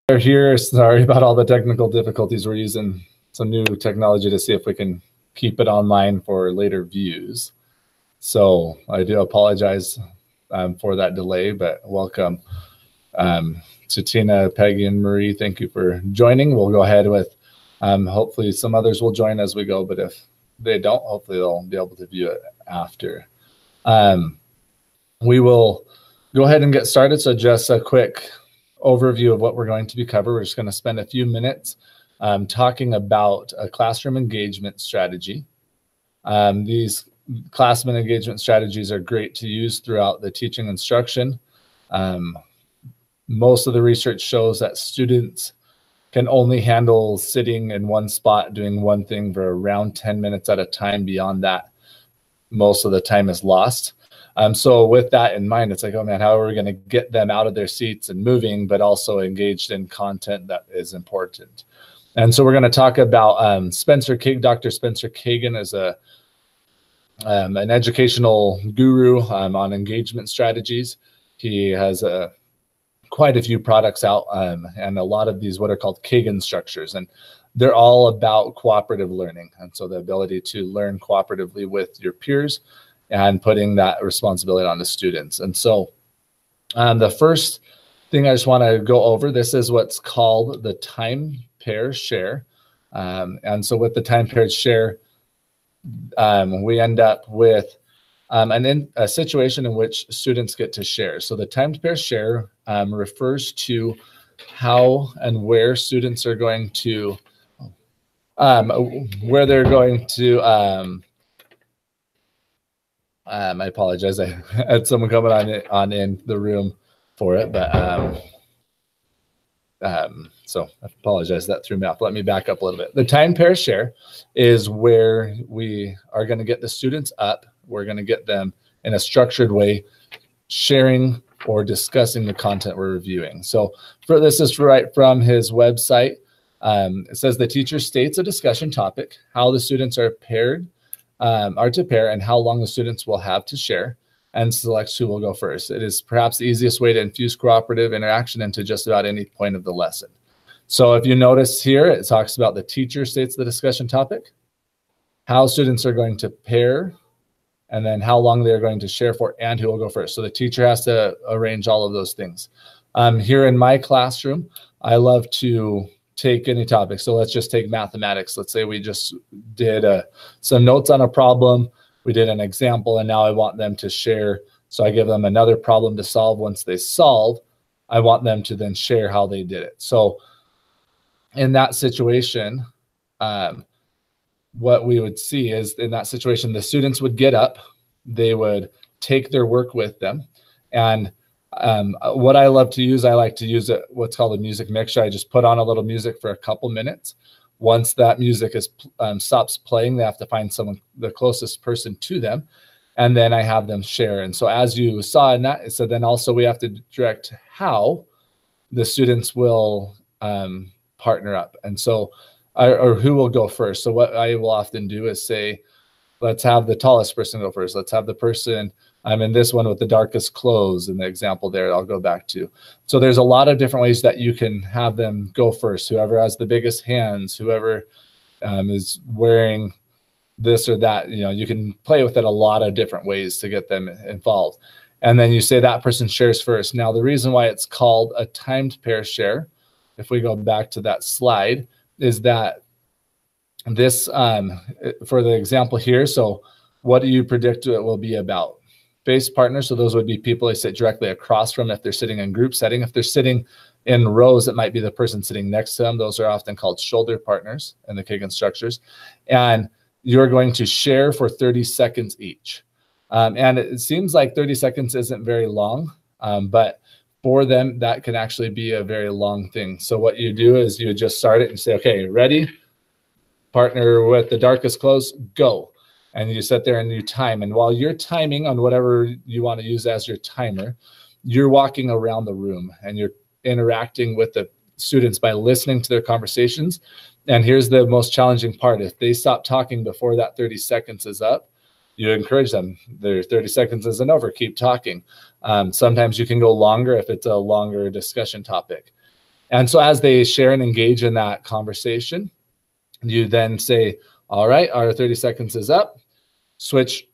We're here. Sorry about all the technical difficulties. We're using some new technology to see if we can keep it online for later views. So I do apologize for that delay, but welcome to Tina, Peggy, and Marie. Thank you for joining. We'll go ahead with, hopefully some others will join as we go, but if they don't, hopefully they'll be able to view it after. We will go ahead and get started. So just a quick overview of what we're going to be covering. We're just going to spend a few minutes talking about a classroom engagement strategy. These classroom engagement strategies are great to use throughout the teaching instruction. Most of the research shows that students can only handle sitting in one spot doing one thing for around 10 minutes at a time. Beyond that, most of the time is lost. So with that in mind, it's like, oh man, how are we going to get them out of their seats and moving, but also engaged in content that is important? And so we're going to talk about Dr. Spencer Kagan is an educational guru on engagement strategies. He has quite a few products out, and a lot of these what are called Kagan structures, and they're all about cooperative learning. And so the ability to learn cooperatively with your peers and putting that responsibility on the students. And so the first thing I just want to go over, this is what's called the time pair share. And so with the time pair share, we end up with a situation in which students get to share. So the timed pair share refers to how and where students are going to, where they're going to, I apologize, I had someone coming on in the room for it, but so I apologize, that threw me off. Let me back up a little bit. The time pair share is where we are going to get the students up. We're going to get them in a structured way, sharing or discussing the content we're reviewing. So for this is right from his website. It says the teacher states a discussion topic, how the students are paired, to pair, and how long the students will have to share, and selects who will go first. It is perhaps the easiest way to infuse cooperative interaction into just about any point of the lesson. So if you notice here, it talks about the teacher states the discussion topic, how students are going to pair, and then how long they're going to share for, and who will go first. So the teacher has to arrange all of those things. Here in my classroom, I love to take any topic. So let's just take mathematics. Let's say we just did some notes on a problem. We did an example, and now I want them to share. So I give them another problem to solve. Once they solve, I want them to then share how they did it. So in that situation, what we would see is in that situation, the students would get up, they would take their work with them. And what I love to use, I like to use what's called a music mixture. I just put on a little music for a couple minutes. Once that music is stops playing, they have to find someone, the closest person to them, and then I have them share. And so as you saw in that, so then also we have to direct how the students will partner up. And so, or who will go first. So what I will often do is say, let's have the tallest person go first. Let's have the person, I'm in this one with the darkest clothes in the example there, I'll go back to. So there's a lot of different ways that you can have them go first. Whoever has the biggest hands, whoever is wearing this or that, you can play with it a lot of different ways to get them involved. And then you say that person shares first. Now, the reason why it's called a timed pair share, if we go back to that slide, is that this, for the example here, so what do you predict it will be about? Face partners, so those would be people they sit directly across from if they're sitting in group setting. If they're sitting in rows, it might be the person sitting next to them. Those are often called shoulder partners in the Kagan structures. And you're going to share for 30 seconds each. And it seems like 30 seconds isn't very long, but for them, that can actually be a very long thing. So what you do is you just start it and say, okay, ready? Partner with the darkest clothes, go. And you sit there and you time. And while you're timing on whatever you want to use as your timer, you're walking around the room and you're interacting with the students by listening to their conversations. And here's the most challenging part. If they stop talking before that 30 seconds is up, you encourage them. Their 30 seconds isn't over. Keep talking. Sometimes you can go longer if it's a longer discussion topic. And so as they share and engage in that conversation, you then say, all right, our 30 seconds is up. Switch,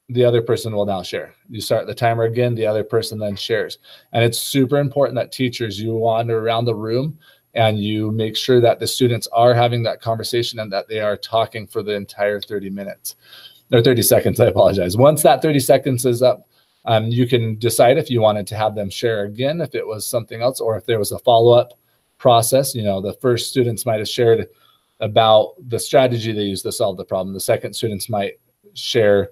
the other person will now share. You start the timer again, the other person then shares. And it's super important that teachers, you wander around the room and you make sure that the students are having that conversation and that they are talking for the entire 30 minutes. Or 30 seconds, I apologize. Once that 30 seconds is up, you can decide if you wanted to have them share again, if it was something else, or if there was a follow-up process. You know, the first students might have shared about the strategy they used to solve the problem. The second students might share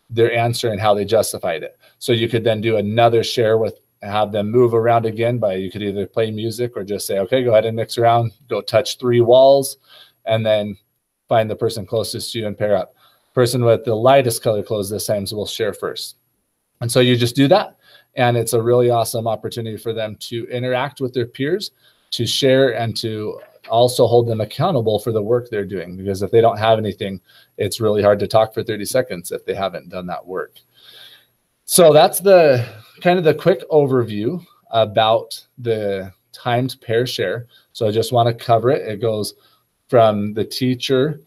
their answer and how they justified it. So you could then do another share with, have them move around again by, you could either play music or just say, okay, go ahead and mix around, go touch 3 walls, and then find the person closest to you and pair up. Person with the lightest color clothes this time will share first. And so you just do that. And it's a really awesome opportunity for them to interact with their peers, to share, and to also hold them accountable for the work they're doing. Because if they don't have anything, it's really hard to talk for 30 seconds if they haven't done that work. So that's the kind of the quick overview about the timed pair share. So I just want to cover it. It goes from the teacher,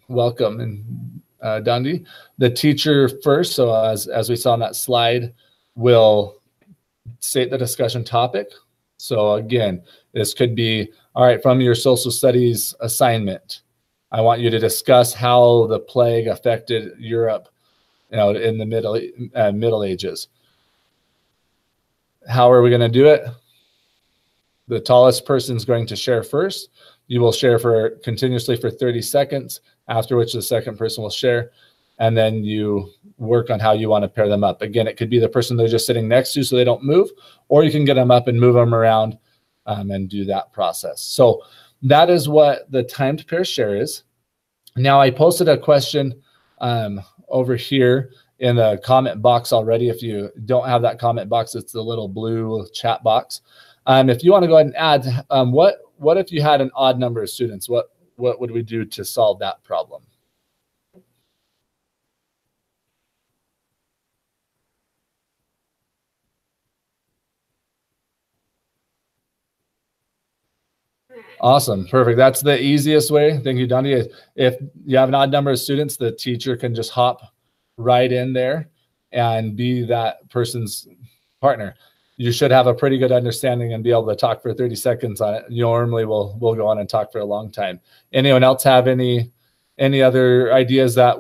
welcome, and Dundee, the teacher first. So as we saw on that slide, will state the discussion topic. So again, this could be, all right, from your social studies assignment, I want you to discuss how the plague affected Europe, you know, in the Middle Ages. How are we going to do it? The tallest person is going to share first. You will share for continuously for 30 seconds, after which the second person will share. And then you work on how you want to pair them up. Again, it could be the person they're just sitting next to so they don't move, or you can get them up and move them around and do that process. So that is what the timed pair share is. Now I posted a question over here in the comment box already. If you don't have that comment box, it's the little blue chat box. If you want to go ahead and add, what if you had an odd number of students? What would we do to solve that problem? Awesome. Perfect. That's the easiest way. Thank you, Dundee. If you have an odd number of students, the teacher can just hop right in there and be that person's partner. You should have a pretty good understanding and be able to talk for 30 seconds on it. Normally we'll go on and talk for a long time. Anyone else have any other ideas that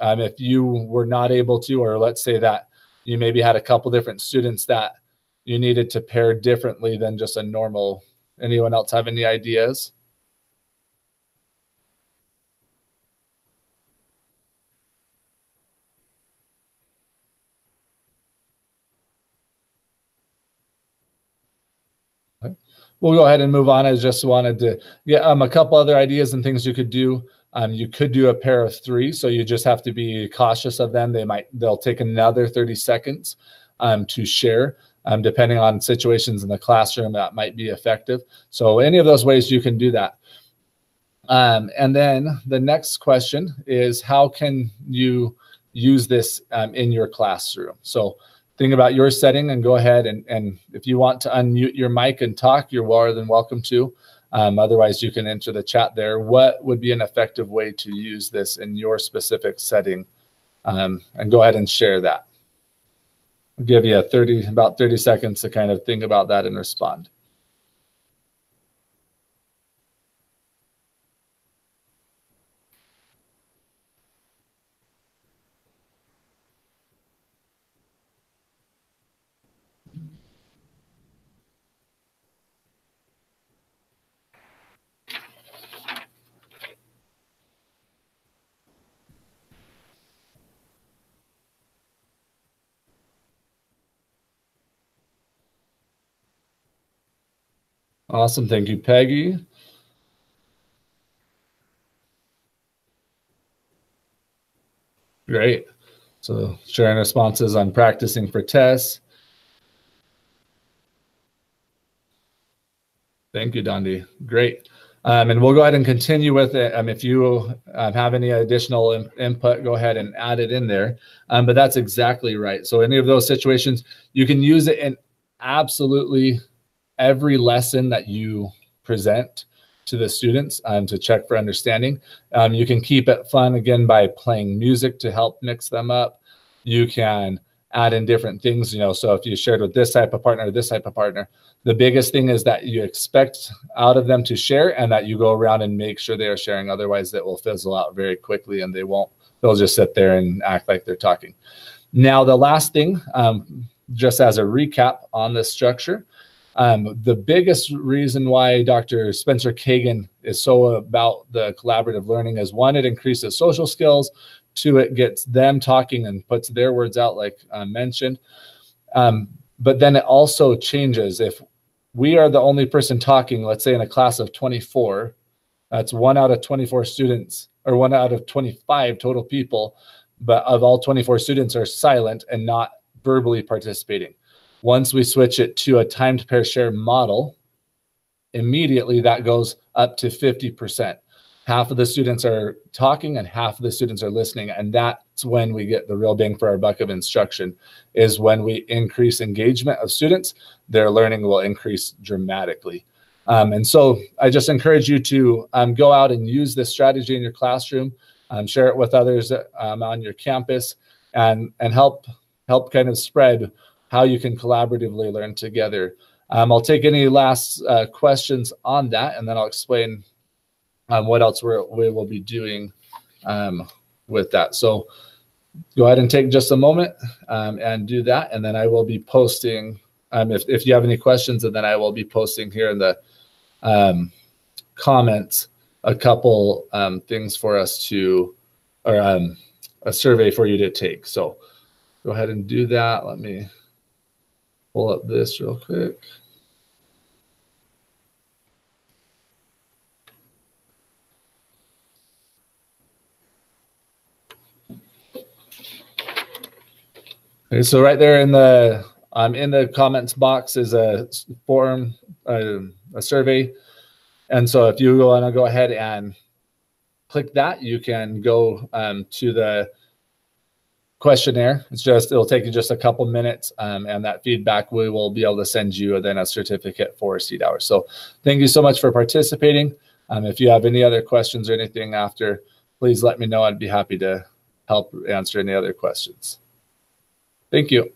if you were not able to, or let's say that you maybe had a couple different students that you needed to pair differently than just a normal. Anyone else have any ideas? Okay. We'll go ahead and move on. I just wanted to get a couple other ideas and things you could do. You could do a pair of 3, so you just have to be cautious of them. They'll take another 30 seconds to share. Depending on situations in the classroom, that might be effective. So any of those ways you can do that. And then the next question is, how can you use this in your classroom? So think about your setting and go ahead and if you want to unmute your mic and talk, you're more than welcome to. Otherwise, you can enter the chat there. What would be an effective way to use this in your specific setting? And go ahead and share that. I'll give you about 30 seconds to kind of think about that and respond. Awesome. Thank you, Peggy. Great. So sharing responses on practicing for tests. Thank you, Dundee. Great. And we'll go ahead and continue with it. If you have any additional input, go ahead and add it in there. But that's exactly right. So any of those situations, you can use it in absolutely every lesson that you present to the students to check for understanding. You can keep it fun again by playing music to help mix them up. You can add in different things, you know, so if you shared with this type of partner, this type of partner, the biggest thing is that you expect out of them to share and that you go around and make sure they are sharing. Otherwise, it will fizzle out very quickly and they'll just sit there and act like they're talking. Now, the last thing, just as a recap on this structure, the biggest reason why Dr. Spencer Kagan is so about the collaborative learning is, one, it increases social skills. Two, it gets them talking and puts their words out, like mentioned. But then it also changes. If we are the only person talking, let's say in a class of 24, that's 1 out of 24 students, or 1 out of 25 total people, but of all 24 students are silent and not verbally participating. Once we switch it to a timed pair share model, immediately that goes up to 50%. Half of the students are talking and half of the students are listening. And that's when we get the real bang for our buck of instruction, is when we increase engagement of students, their learning will increase dramatically. And so I just encourage you to go out and use this strategy in your classroom, share it with others on your campus, and help kind of spread how you can collaboratively learn together. I'll take any last questions on that, and then I'll explain what else we will be doing with that. So go ahead and take just a moment and do that, and then I will be posting, if you have any questions, and then I will be posting here in the comments a couple things for us to, or a survey for you to take. So go ahead and do that. Let me pull up this real quick. Okay, so right there in the comments box is a form, a survey. And so if you want to go ahead and click that, you can go to the questionnaire. It'll take you just a couple minutes, and that feedback we will be able to send you then a certificate for seat hours. So thank you so much for participating. If you have any other questions or anything after, please let me know. I'd be happy to help answer any other questions. Thank you.